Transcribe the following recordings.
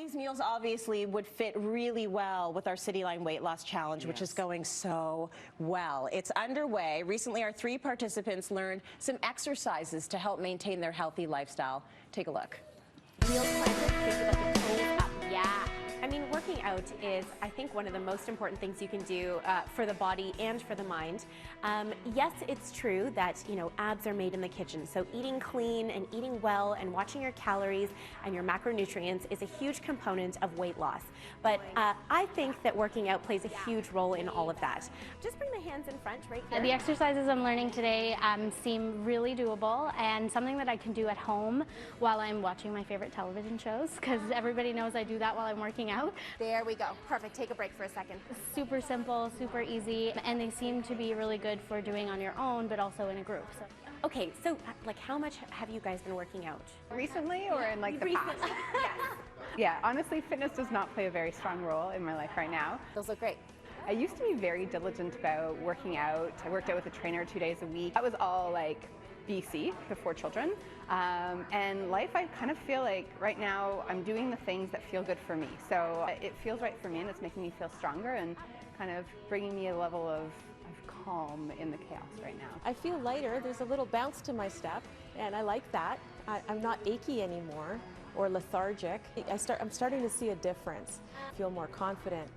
these meals obviously would fit really well with our Cityline Weight Loss Challenge, which is going so well. It's underway. Recently, our 3 participants learned some exercises to help maintain their healthy lifestyle. Take a look. Real pleasant. Think about the toes up. Yeah. I mean, working out is, I think, one of the most important things you can do for the body and for the mind. Yes, it's true that, you know, abs are made in the kitchen. So eating clean and eating well and watching your calories and your macronutrients is a huge component of weight loss. But I think that working out plays a huge role in all of that. Just bring the hands in front right here. The exercises I'm learning today seem really doable and something that I can do at home while I'm watching my favorite television shows, because everybody knows I do that while I'm working out. There we go. Perfect. Take a break for a second. Super simple, super easy, and they seem to be really good for doing on your own, but also in a group. So. Okay, so like how much have you guys been working out? Recently or in like the past? Yes. Yeah, honestly, fitness does not play a very strong role in my life right now. Those look great. I used to be very diligent about working out. I worked out with a trainer 2 days a week. That was all like BC, before children. And life, I kind of feel like right now I'm doing the things that feel good for me. So it feels right for me, and it's making me feel stronger and kind of bringing me a level of calm in the chaos right now. I feel lighter. There's a little bounce to my step, and I like that. I'm not achy anymore or lethargic. I'm starting to see a difference. I feel more confident,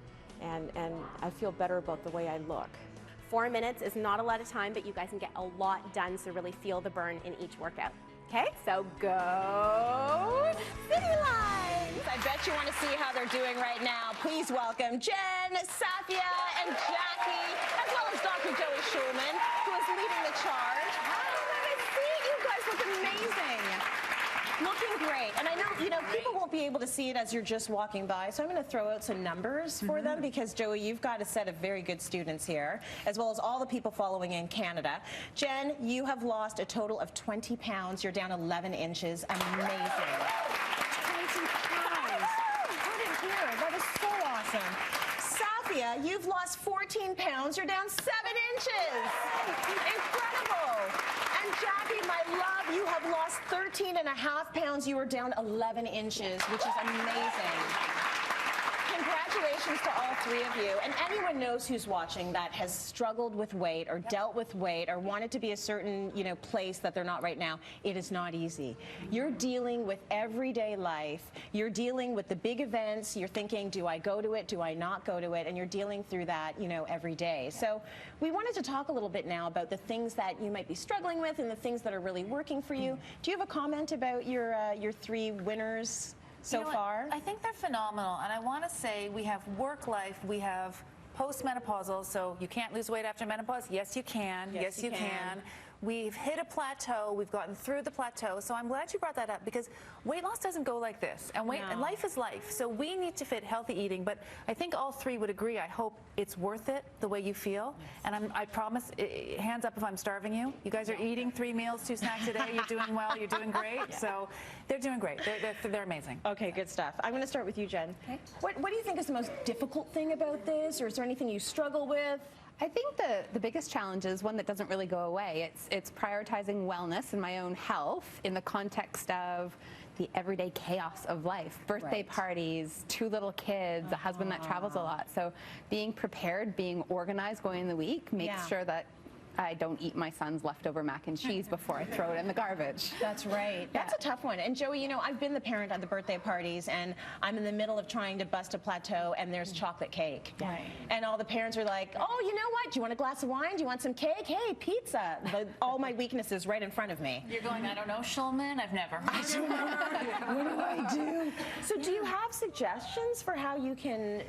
and I feel better about the way I look. 4 minutes is not a lot of time, but you guys can get a lot done, so really feel the burn in each workout. Okay, so go Cityline! I bet you want to see how they're doing right now. Please welcome Jen, Safia, and Jackie, as well as Dr. Joey Schulman, who is leading the charge. Let me see, you guys look amazing. Looking great. And I know, people won't be able to see it as you're just walking by, so I'm going to throw out some numbers for them, because, Joey, you've got a set of very good students here, as well as all the people following in Canada. Jen, you have lost a total of 20 pounds. You're down 11 inches. Amazing. 20 pounds. I didn't hear it. That is so awesome. Safia, you've lost 14 pounds. You're down 7 inches. Incredible. And Jackie, my love, you have lost 13 and a half pounds. You are down 11 inches, which is amazing. Congratulations to all 3 of you. And anyone knows who's watching that has struggled with weight or dealt with weight or wanted to be a certain, place that they're not right now. It is not easy. You're dealing with everyday life. You're dealing with the big events. You're thinking, do I go to it? Do I not go to it? And you're dealing through that, every day. So we wanted to talk a little bit now about the things that you might be struggling with and the things that are really working for you. Do you have a comment about your 3 winners so far? I think they're phenomenal, and I want to say we have work life, we have postmenopausal, so you can't lose weight after menopause. Yes, you can. Yes, you can. We've hit a plateau. We've gotten through the plateau. So I'm glad you brought that up, because weight loss doesn't go like this. And and life is life. So we need to fit healthy eating. But I think all 3 would agree. I hope it's worth it the way you feel. And I promise, hands up if I'm starving you. You guys are eating 3 meals, 2 snacks a day. You're doing well. You're doing great. So they're doing great. They're amazing. Okay, good stuff. I'm going to start with you, Jen. Okay. What do you think is the most difficult thing about this? Or is there anything you struggle with? I think the biggest challenge is one that doesn't really go away. It's prioritizing wellness and my own health in the context of the everyday chaos of life. Birthday parties, 2 little kids, a husband that travels a lot. So being prepared, being organized going in the week makes sure that I don't eat my son's leftover mac and cheese before I throw it in the garbage. That's right. That's a tough one. And Joey, I've been the parent at the birthday parties, and I'm in the middle of trying to bust a plateau, and there's chocolate cake. Right. And all the parents are like, oh, you know what? Do you want a glass of wine? Do you want some cake? Hey, pizza. All my weaknesses right in front of me. You're going, I don't know, Schulman? I've never heard of it. What do I do? So do you have suggestions for how you can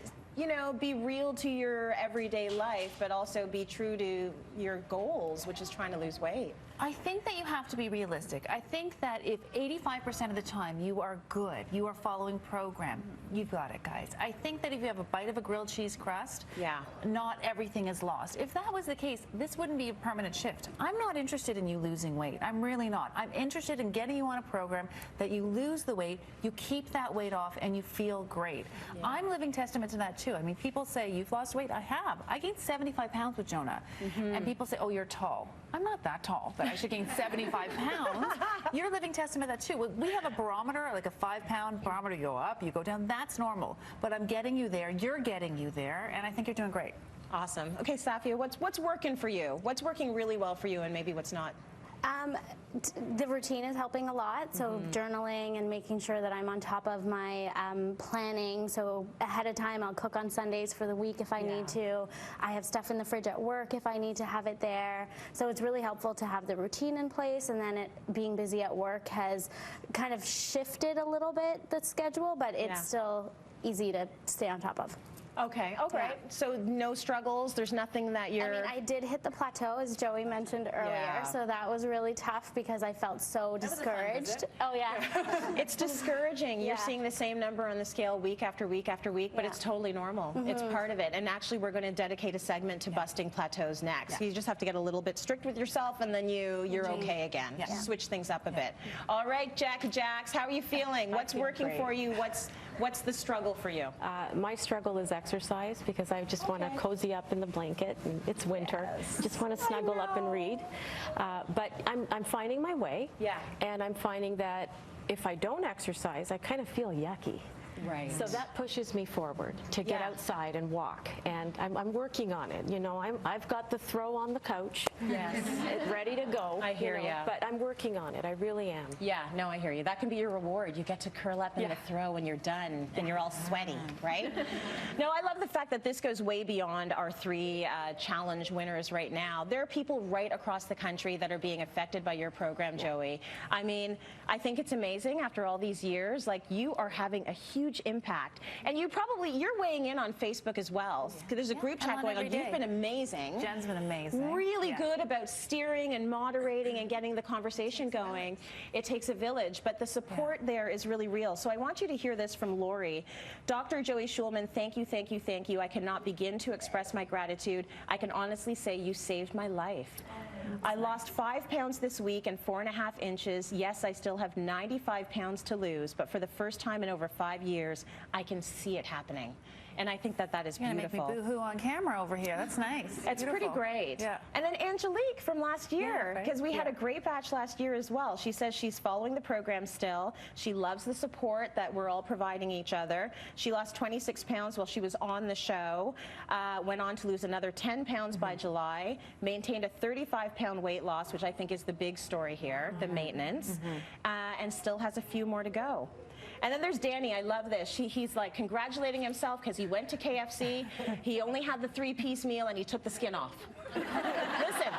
be real to your everyday life, but also be true to your goals, which is trying to lose weight? I think that you have to be realistic. I think that if 85% of the time you are good, you are following program, you've got it, guys. I think that if you have a bite of a grilled cheese crust, not everything is lost. If that was the case, this wouldn't be a permanent shift. I'm not interested in you losing weight. I'm really not. I'm interested in getting you on a program that you lose the weight, you keep that weight off, and you feel great. I'm living testament to that too. I mean, people say, you've lost weight. I have. I gained 75 pounds with Jonah. And people say, oh, you're tall. I'm not that tall that I should gain 75 pounds. You're a living testament of that too. We have a barometer, like a 5-pound barometer. You go up, you go down. That's normal. But I'm getting you there. You're getting you there, and I think you're doing great. Awesome. Okay, Safia, what's working for you? What's working really well for you, and maybe what's not? The routine is helping a lot, so journaling and making sure that I'm on top of my planning. So ahead of time, I'll cook on Sundays for the week if I need to. I have stuff in the fridge at work if I need to have it there. So it's really helpful to have the routine in place, and then being busy at work has kind of shifted a little bit the schedule, but it's still easy to stay on top of. Okay, okay. So no struggles? There's nothing that you're... I mean, I did hit the plateau, as Joey mentioned earlier, so that was really tough because I felt so discouraged. Oh, yeah. It's discouraging. You're seeing the same number on the scale week after week after week, but it's totally normal. It's part of it. And actually, we're going to dedicate a segment to busting plateaus next. You just have to get a little bit strict with yourself, and then you're okay again. Switch things up a bit. All right, Jackie Jax, how are you feeling? What's working for you? What's the struggle for you? My struggle is exercise because I just want to cozy up in the blanket. And it's winter. Just want to snuggle up and read. But I'm finding my way. And I'm finding that if I don't exercise, I kind of feel yucky. Right. So that pushes me forward to get outside and walk, and I'm working on it. You know, I've got the throw on the couch, ready to go. I hear you. But I'm working on it. I really am. Yeah, no, I hear you. That can be your reward. You get to curl up in the throw when you're done, and you're all sweaty, right? No, I love the fact that this goes way beyond our 3 challenge winners right now. There are people right across the country that are being affected by your program, Joey. I mean, I think it's amazing after all these years. Like, you are having a huge impact, and you're weighing in on Facebook as well. There's a group chat going on. You've been amazing. Jen's been amazing. Really good about steering and moderating and getting the conversation going. It takes a village, but the support there is really real. So I want you to hear this from Lori. Dr. Joey Schulman, thank you, thank you, thank you. I cannot begin to express my gratitude. I can honestly say you saved my life. I lost 5 pounds this week and 4.5 inches. Yes, I still have 95 pounds to lose, but for the first time in over 5 years, I can see it happening. And I think that is beautiful. You're gonna make me boo-hoo on camera over here. That's nice. It's pretty great. Yeah. And then Angelique from last year, because we had a great batch last year as well. She says she's following the program still. She loves the support that we're all providing each other. She lost 26 pounds while she was on the show, went on to lose another 10 pounds by July, maintained a 35-pound weight loss, which I think is the big story here, the maintenance, and still has a few more to go. And then there's Danny. I love this. He's like congratulating himself because he went to KFC. He only had the 3-piece meal and he took the skin off. Listen,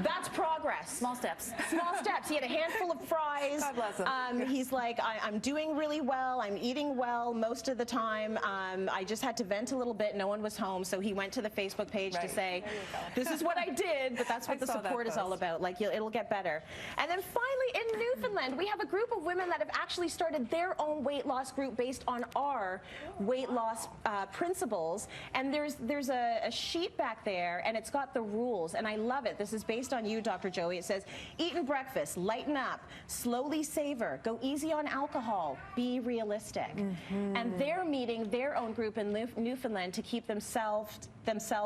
that's progress. Small steps. Small steps. He had a handful of fries. God bless him. He's like, I'm doing really well. I'm eating well most of the time. I just had to vent a little bit. No one was home, so he went to the Facebook page to say, this is what I did, but that's what the support is all about. Like, it'll get better. And then finally, in Newfoundland, we have a group of women that have actually started their own weight loss group based on our weight loss principles. And there's a sheet back there, and it's got the rules, and I love it. This is based on you, Dr. Joey. It says, eat and breakfast, lighten up, slowly savor, go easy on alcohol, be realistic. And they're meeting their own group in Newfoundland to keep themselves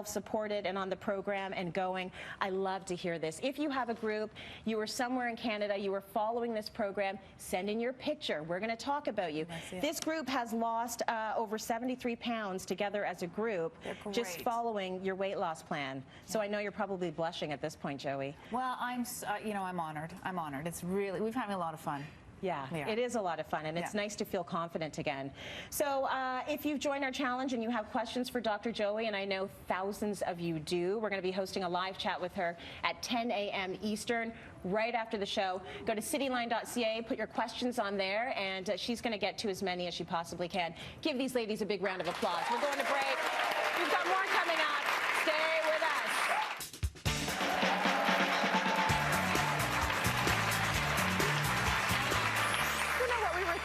supported and on the program and going. I love to hear this. If you have a group, you were somewhere in Canada, you were following this program, send in your picture. We're going to talk about you. This group has lost over 73 pounds together as a group, just following your weight loss plan. So I know you're probably blushing at this point, Joey. Well, I'm honored. I'm honored. It's really, we've had a lot of fun. Yeah, it is a lot of fun, and it's nice to feel confident again. So if you've joined our challenge and you have questions for Dr. Joey, and I know thousands of you do, we're going to be hosting a live chat with her at 10 a.m. Eastern right after the show. Go to cityline.ca, put your questions on there, and she's going to get to as many as she possibly can. Give these ladies a big round of applause. We're going to break. We've got more coming up. Stay with us.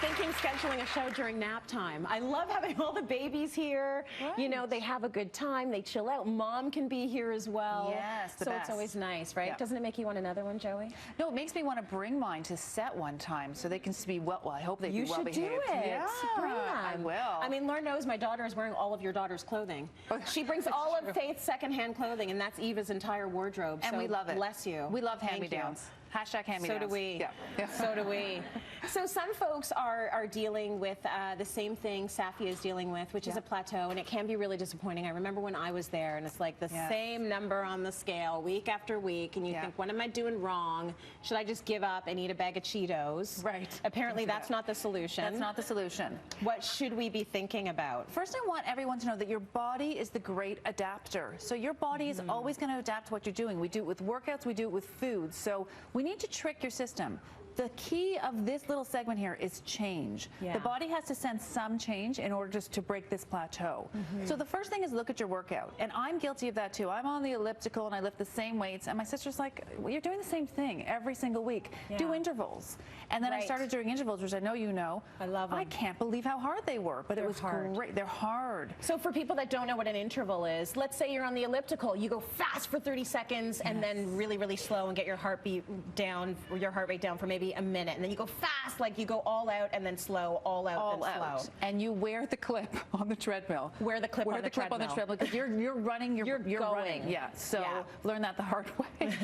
thinking scheduling a show during nap time. I love having all the babies here. Right. You know, they have a good time. They chill out. Mom can be here as well. Yes, the so best. it's always nice, right? Yeah. Doesn't it make you want another one, Joey? No, it makes me want to bring mine to set one time so they can be well. I hope they You be well should behaved. do it. Yeah, Bring them. I will. I mean, Lauren knows my daughter is wearing all of your daughter's clothing. She brings all of Faith's secondhand clothing, and that's Eva's entire wardrobe. And so we love it. Bless you. We love Thank hand-me-downs. you. Hashtag hand-me-downs. So do we. Yeah. So do we. So some folks are dealing with the same thing Safia is dealing with, which is a plateau, and it can be really disappointing. I remember when I was there, and it's like the same number on the scale week after week, and you think, what am I doing wrong? Should I just give up and eat a bag of Cheetos? Right. Apparently that's not the solution. That's not the solution. What should we be thinking about? First, I want everyone to know that your body is the great adapter. So your body is always going to adapt to what you're doing. We do it with workouts, we do it with food. So we need to trick your system. The key of this little segment here is change. The body has to sense some change in order just to break this plateau. So the first thing is look at your workout. And I'm guilty of that too. I'm on the elliptical and I lift the same weights. And my sister's like, well, you're doing the same thing every single week. Do intervals. And then I started doing intervals, which I know you know. I love them. I can't believe how hard they were, but it was great. They're hard. So for people that don't know what an interval is, let's say you're on the elliptical, you go fast for 30 seconds and then really, really slow and get your heartbeat down, or your heart rate down for maybe a minute. And then you go fast, like you go all out and then slow, all out, then slow. And you wear the clip on the treadmill. Wear the clip on the treadmill. Because you're running, you're going. running. Yeah. So learn that the hard way.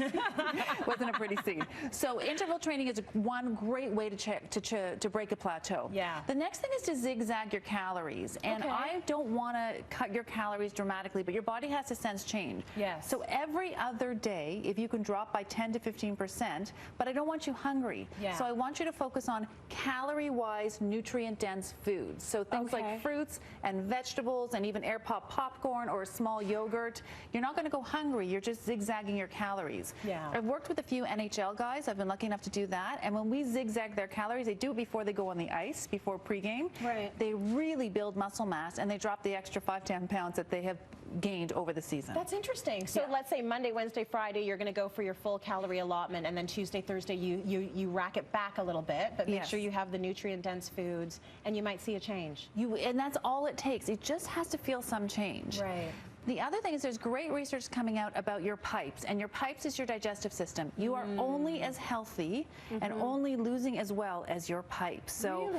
Wasn't a pretty scene. So interval training is one great way to break a plateau. Yeah. The next thing is to zigzag your calories. And I don't want to cut your calories dramatically, but your body has to sense change. Yes. So every other day, if you can drop by 10 to 15%, but I don't want you hungry. Yeah. So I want you to focus on calorie-wise, nutrient-dense foods. So things like fruits and vegetables and even air pop popcorn or a small yogurt. You're not going to go hungry. You're just zigzagging your calories. Yeah. I've worked with a few NHL guys. I've been lucky enough to do that. And when we zigzag their calories, they do it before they go on the ice, before pregame. Right. They really build muscle mass and they drop the extra 5-10 pounds that they have gained over the season. That's interesting. So let's say Monday, Wednesday, Friday, you're going to go for your full calorie allotment, and then Tuesday, Thursday, you rack it back a little bit, but make sure you have the nutrient-dense foods, and you might see a change. And that's all it takes. It just has to feel some change. Right. The other thing is there's great research coming out about your pipes, and your pipes is your digestive system. You are only as healthy and only losing as well as your pipes. So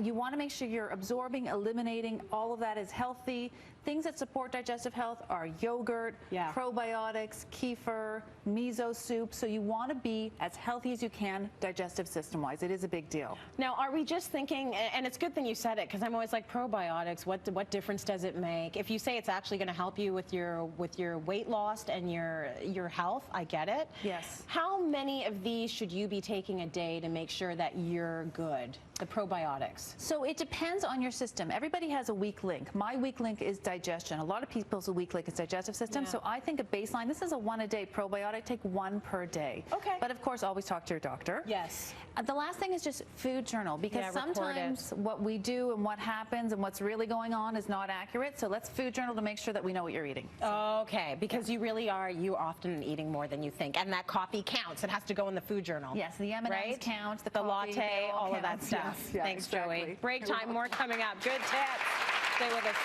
you want to make sure you're absorbing, eliminating, all of that is healthy. Things that support digestive health are yogurt, probiotics, kefir, miso soup. So you want to be as healthy as you can digestive system-wise. It is a big deal. Now, are we just thinking, and it's a good thing you said it, because I'm always like, probiotics, what difference does it make? If you say it's actually going to help you with your weight loss and your health, I get it. Yes. How many of these should you be taking a day to make sure that you're good? The probiotics. So it depends on your system. Everybody has a weak link. My weak link is digestion. A lot of people's weak link is digestive system. So I think a baseline, this is a 1-a-day probiotic, take 1 per day. Okay. But of course, always talk to your doctor. Yes. The last thing is just food journal, because sometimes what we do and what happens and what's really going on is not accurate. So let's food journal to make sure that we know what you're eating. Okay, because you really are, you often eating more than you think. And that coffee counts. It has to go in the food journal. Yes, the M&Ms count, the coffee, latte, all of that stuff. Yes, Thanks, Joey. Break time, more coming up. Good tips. Stay with us.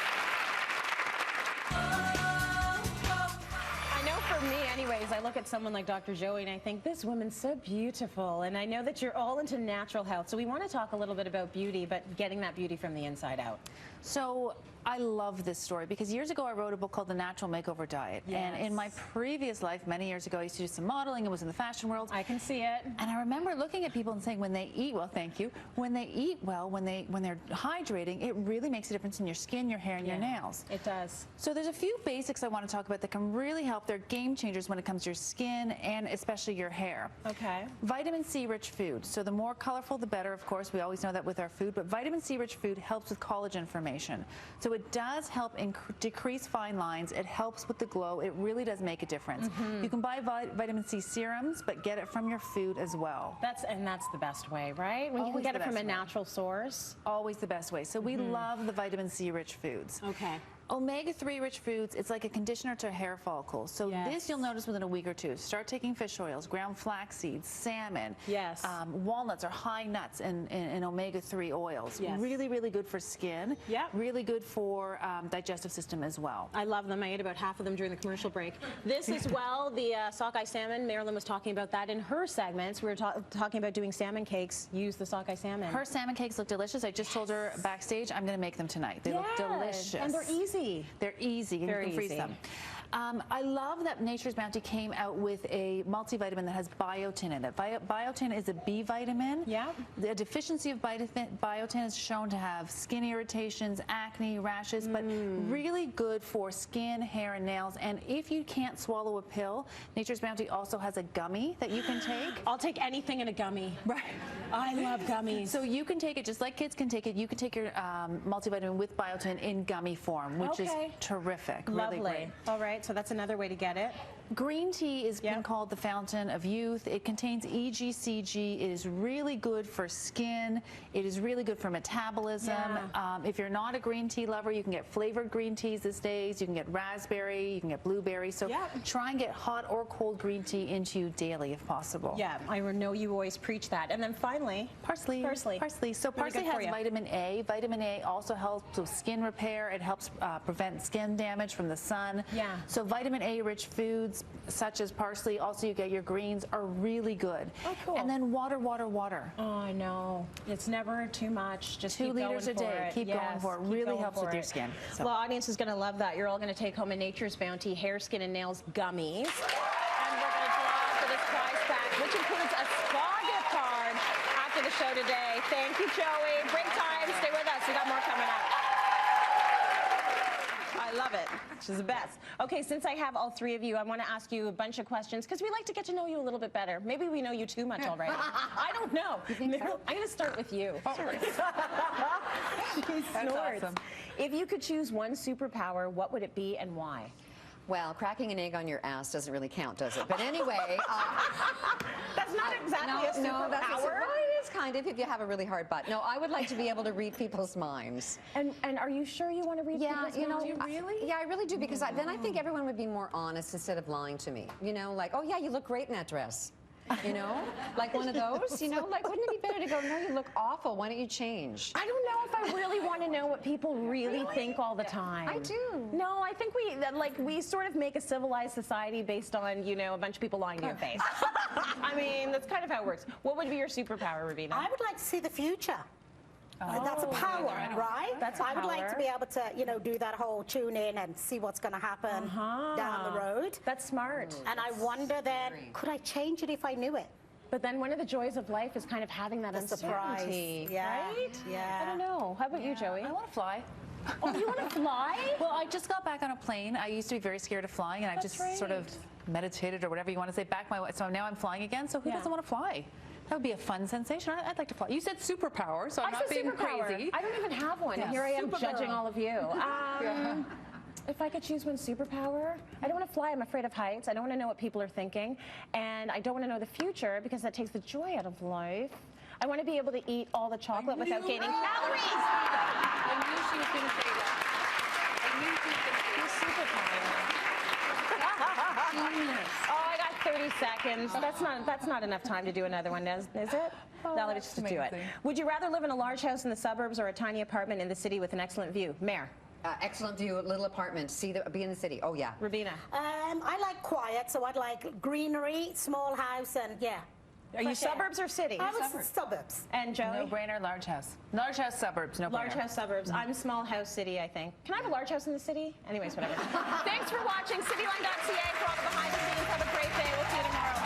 I know for me, anyways, I look at someone like Dr. Joey and I think, this woman's so beautiful. And I know that you're all into natural health. So we want to talk a little bit about beauty, but getting that beauty from the inside out. So I love this story because years ago I wrote a book called The Natural Makeover Diet. And in my previous life, many years ago, I used to do some modeling and was in the fashion world. I can see it. And I remember looking at people and saying, when they eat well, thank you, when they eat well, when they're hydrating, it really makes a difference in your skin, your hair, and your nails. It does. So there's a few basics I want to talk about that can really help. They're game changers when it comes to your skin and especially your hair. Okay. Vitamin C rich food. So the more colorful, the better, of course. We always know that with our food. But vitamin C rich food helps with collagen formation. So it does help decrease fine lines. It helps with the glow. It really does make a difference. You can buy vitamin C serums, but get it from your food as well. That's the best way, right? When you can get it from a natural source. Always the best way. So we love the vitamin C rich foods. Okay. Omega-3 rich foods, it's like a conditioner to hair follicles. So this you'll notice within a week or two. Start taking fish oils, ground flax seeds, salmon. Yes. Walnuts are high nuts in omega-3 oils. Yes. Really, really good for skin. Yeah. Really good for digestive system as well. I love them. I ate about half of them during the commercial break. This as well, the sockeye salmon. Marilyn was talking about that in her segments. We were talking about doing salmon cakes. Use the sockeye salmon. Her salmon cakes look delicious. I just told her backstage I'm going to make them tonight. They look delicious. And they're easy. They're easy. And Very you can freeze easy. them. I love that Nature's Bounty came out with a multivitamin that has biotin in it. Biotin is a B vitamin. Yeah. The deficiency of biotin is shown to have skin irritations, acne, rashes, but really good for skin, hair, and nails. And if you can't swallow a pill, Nature's Bounty also has a gummy that you can take. I'll take anything in a gummy. Right. I love gummies. So you can take it just like kids can take it. You can take your multivitamin with biotin in gummy form, which is terrific. Lovely. Really great. All right, so that's another way to get it. Green tea has been called the fountain of youth. It contains EGCG. It is really good for skin. It is really good for metabolism. If you're not a green tea lover, you can get flavored green teas these days. You can get raspberry, you can get blueberry. So try and get hot or cold green tea into you daily if possible. Yeah, I know you always preach that. And then finally, parsley. Parsley. So parsley has vitamin A. Vitamin A also helps with skin repair. It helps prevent skin damage from the sun. Yeah. So vitamin A rich foods such as parsley, also you get your greens, are really good. Oh, cool. And then water, water, water. Oh, I know. It's never too much. Just 2 liters a day. Keep going for it. Really helps with your skin. So. Well, audience is going to love that. You're all going to take home a Nature's Bounty hair, skin, and nails gummies. And we're going to draw for this prize pack, which includes a spa gift card after the show today. Thank you, Joey. Break time. Stay with us. We got more coming up. I love it. She's the best. Okay, since I have all three of you, I want to ask you a bunch of questions because we like to get to know you a little bit better. Maybe we know you too much already. I don't know. I'm going to start with you. She snorts. Awesome. If you could choose one superpower, what would it be and why? Well, cracking an egg on your ass doesn't really count, does it? But anyway. That's not exactly a superpower. Well, it is kind of if you have a really hard butt. No, I would like to be able to read people's minds. And are you sure you want to read people's minds? You know, really? Yeah, I really do, because then I think everyone would be more honest instead of lying to me. You know, like, oh yeah, you look great in that dress. You know, like one of those, you know, like, wouldn't it be better to go, no, you look awful, why don't you change? I don't know if I really want to know what people really think all the time. I do. No, I think we sort of make a civilized society based on, you know, a bunch of people lying to your face. I mean, that's kind of how it works. What would be your superpower, Ravina? I would like to see the future. That's a power, right? That's a I would like power. to be able to, you know, do that whole tune in and see what's going to happen down the road. That's smart. And I wonder then, could I change it if I knew it? But then one of the joys of life is kind of having that uncertainty, right? Yeah. I don't know. How about you, Joey? I want to fly. Oh, you want to fly? Well, I just got back on a plane. I used to be very scared of flying, and I've just sort of meditated or whatever you want to say back my way. So now I'm flying again. So who doesn't want to fly? That would be a fun sensation. I'd like to fly. You said superpower, so I'm not being crazy. I don't even have one. And here I am judging all of you. If I could choose one superpower, I don't want to fly. I'm afraid of heights. I don't want to know what people are thinking. And I don't want to know the future because that takes the joy out of life. I want to be able to eat all the chocolate without gaining calories. I knew she was going to say that. I knew she was going to say that. Oh, I got 30 seconds. That's not enough time to do another one, is it? No, let's just do it. Would you rather live in a large house in the suburbs or a tiny apartment in the city with an excellent view? Mayor. Excellent view, little apartment, be in the city. Oh yeah. Ravina. I like quiet, so I'd like greenery, small house, and Are you suburbs or city? I was suburbs. And Joey? No brainer, large house. Large house, suburbs, no brainer. Large house, suburbs. I'm small house, city, I think. Can I have a large house in the city? Anyways, whatever. Thanks for watching. Cityline.ca for all the behind the scenes. Have a great day. We'll see you tomorrow.